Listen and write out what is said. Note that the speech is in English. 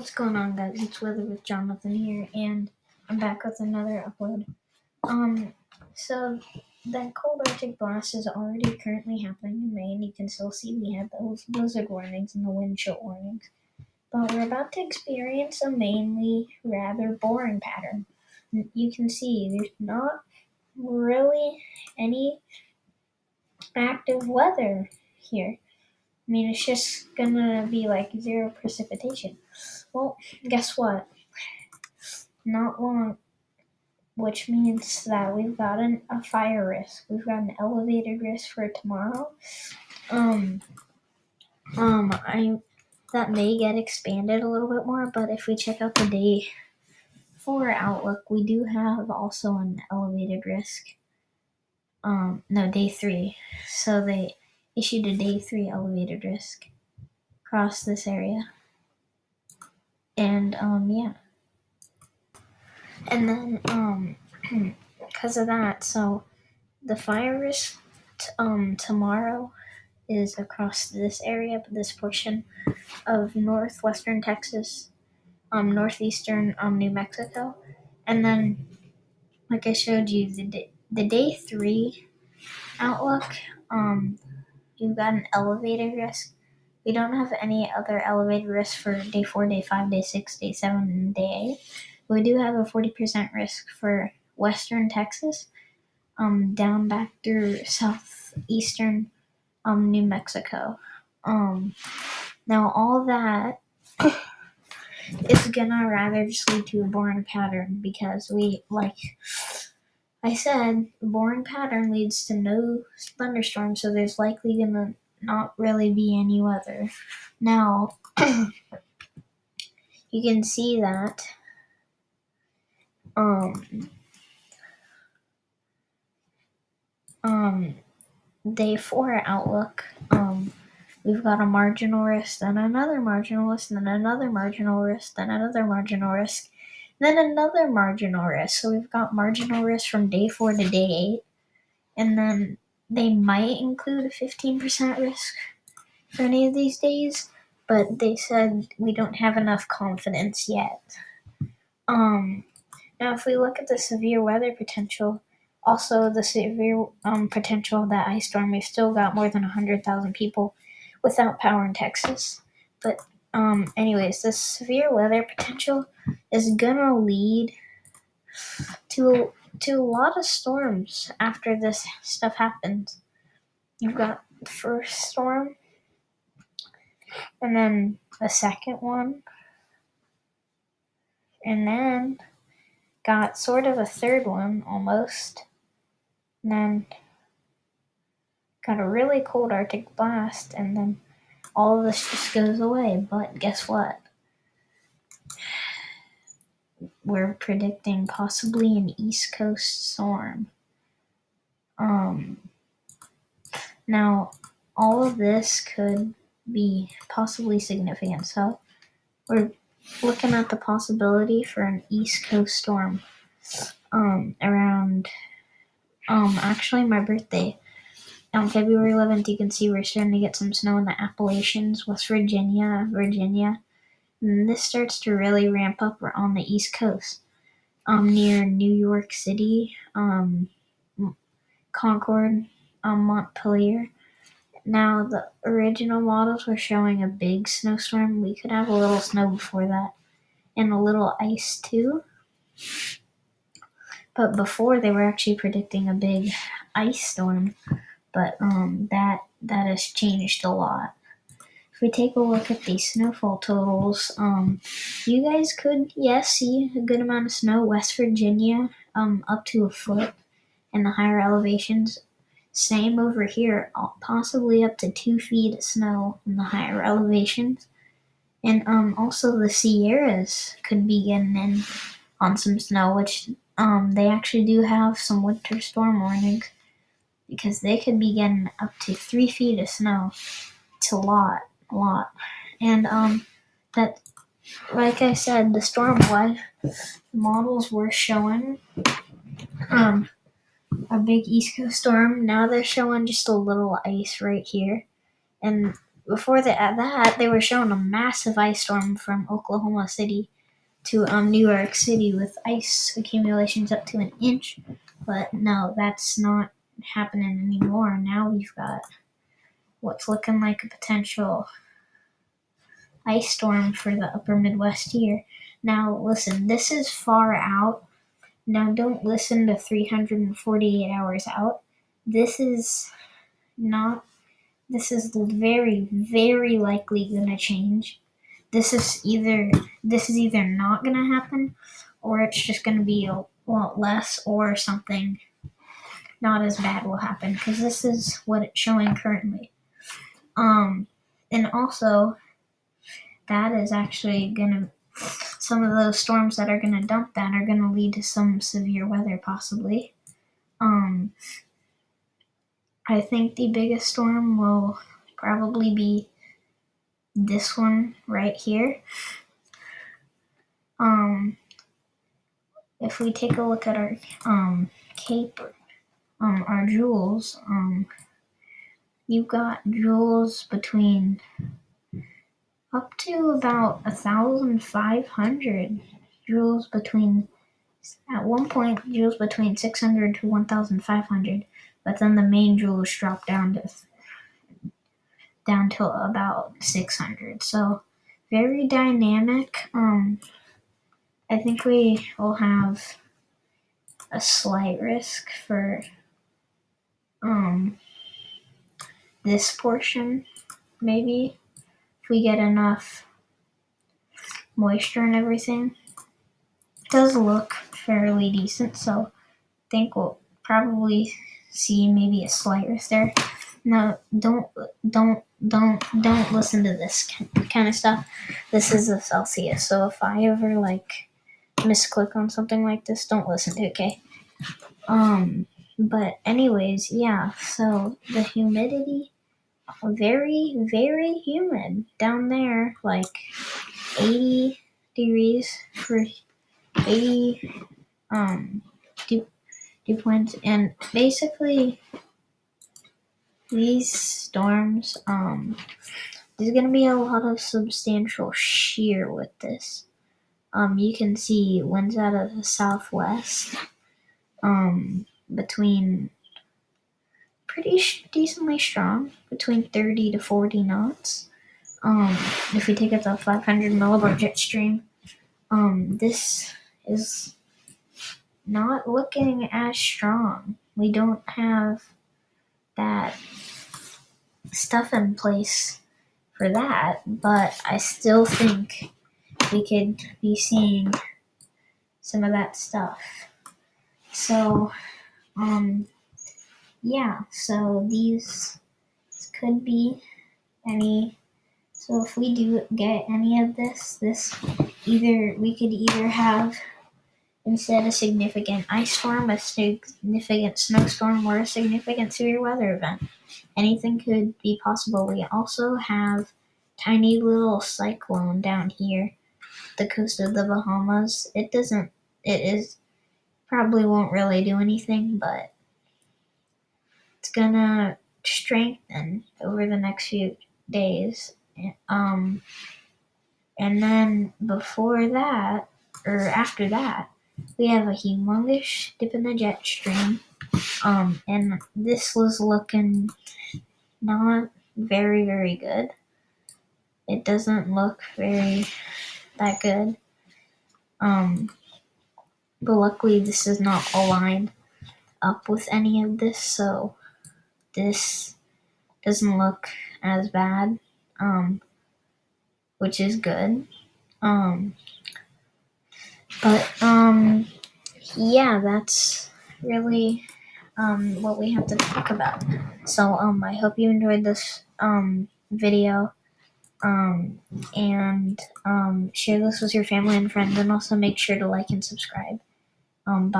What's going on, guys? It's Weather with Jonathan here, and I'm back with another upload. So that cold Arctic blast is already currently happening in Maine. You can still see we have those blizzard warnings and the wind chill warnings, but we're about to experience a mainly rather boring pattern. You can see there's not really any active weather here. I mean, it's just gonna be like zero precipitation. Well, guess what? Not long, which means that we've got a fire risk. We've got an elevated risk for tomorrow. Um, I that may get expanded a little bit more, but if we check out the day 4 outlook, we do have also an elevated risk. No, day 3. So they issued a day 3 elevated risk across this area, and yeah, and then because of that, so the fire risk tomorrow is across this area, this portion of northwestern Texas, northeastern New Mexico, and then like I showed you the day 3 outlook, you've got an elevated risk. We don't have any other elevated risk for day 4, day 5, day 6, day 7, and day 8. We do have a 40% risk for western Texas, down back through southeastern New Mexico. Now all that is gonna rather just lead to a boring pattern because like I said, the boring pattern leads to no thunderstorms, so there's likely gonna not really be any weather. Now you can see that day 4 outlook, we've got a marginal risk, then another marginal risk, then another marginal risk, then another marginal risk, then another marginal risk. So we've got marginal risk from day 4 to day 8, and then they might include a 15% risk for any of these days, but they said we don't have enough confidence yet. Now if we look at the severe weather potential, also the severe potential of that ice storm, we've still got more than 100,000 people without power in Texas. But anyways, the severe weather potential is gonna lead to a lot of storms after this stuff happens. You've got the first storm, and then the second one, and then got sort of a third one almost, and then got a really cold Arctic blast, and then all of this just goes away. But guess what? We're predicting possibly an East Coast storm. Now, all of this could be possibly significant. So we're looking at the possibility for an East Coast storm around actually my birthday. On February 11th, you can see we're starting to get some snow in the Appalachians, West Virginia, and this starts to really ramp up on the East Coast, near New York City, Concord, Montpelier. Now, the original models were showing a big snowstorm. We could have a little snow before that, and a little ice too. But before, they were actually predicting a big ice storm. But that has changed a lot. If we take a look at the snowfall totals, you guys could, yes, see a good amount of snow. West Virginia, up to a foot in the higher elevations. Same over here, possibly up to 2 feet of snow in the higher elevations. And also the Sierras could be getting in on some snow, which they actually do have some winter storm warnings, because they could be getting up to 3 feet of snow. It's a lot. And that, like I said, the storm models were showing a big East Coast storm. Now they're showing just a little ice right here, and that, they were showing a massive ice storm from Oklahoma City to New York City with ice accumulations up to an inch. But no, that's not happening anymore. Now we've got what's looking like a potential ice storm for the upper Midwest here. Now, listen, this is far out. Now, don't listen to 348 hours out. This is very, very likely going to change. This is either not going to happen, or it's just going to be a lot less, or something not as bad will happen, because this is what it's showing currently. And also, that is actually gonna, some of those storms that are gonna dump that are gonna lead to some severe weather, possibly. I think the biggest storm will probably be this one right here. If we take a look at our cape, our joules, you've got joules between up to about 1,500 joules between. At one point, joules between 600 to 1,500, but then the main joules dropped down to about 600. So very dynamic. I think we will have a slight risk for this portion, maybe, if we get enough moisture and everything. It does look fairly decent, so I think we'll probably see maybe a slight risk there. No, don't listen to this kind of stuff. This is a Celsius, so if I ever misclick on something like this, don't listen to it, okay? But anyways, yeah, so the humidity, very, very humid down there, 80 degrees for 80 dew points, and basically these storms, there's gonna be a lot of substantial shear with this. You can see winds out of the southwest, between pretty decently strong, between 30 to 40 knots. If we take it to 500 millibar jet stream, this is not looking as strong. We don't have that stuff in place for that, but I still think we could be seeing some of that stuff. So, yeah, so these could be any. So if we do get any of this, we could either have, instead a significant ice storm, a significant snowstorm, or a significant severe weather event. Anything could be possible. We also have tiny little cyclone down here, the coast of the Bahamas. It probably won't really do anything, but it's gonna strengthen over the next few days. And then before that, or after that, we have a humongous dip in the jet stream. And this was looking not very, very good. It doesn't look that good. But luckily this is not aligned up with any of this, so this doesn't look as bad, which is good. Yeah, that's really what we have to talk about. So I hope you enjoyed this video, and share this with your family and friends, and also make sure to like and subscribe. Bye.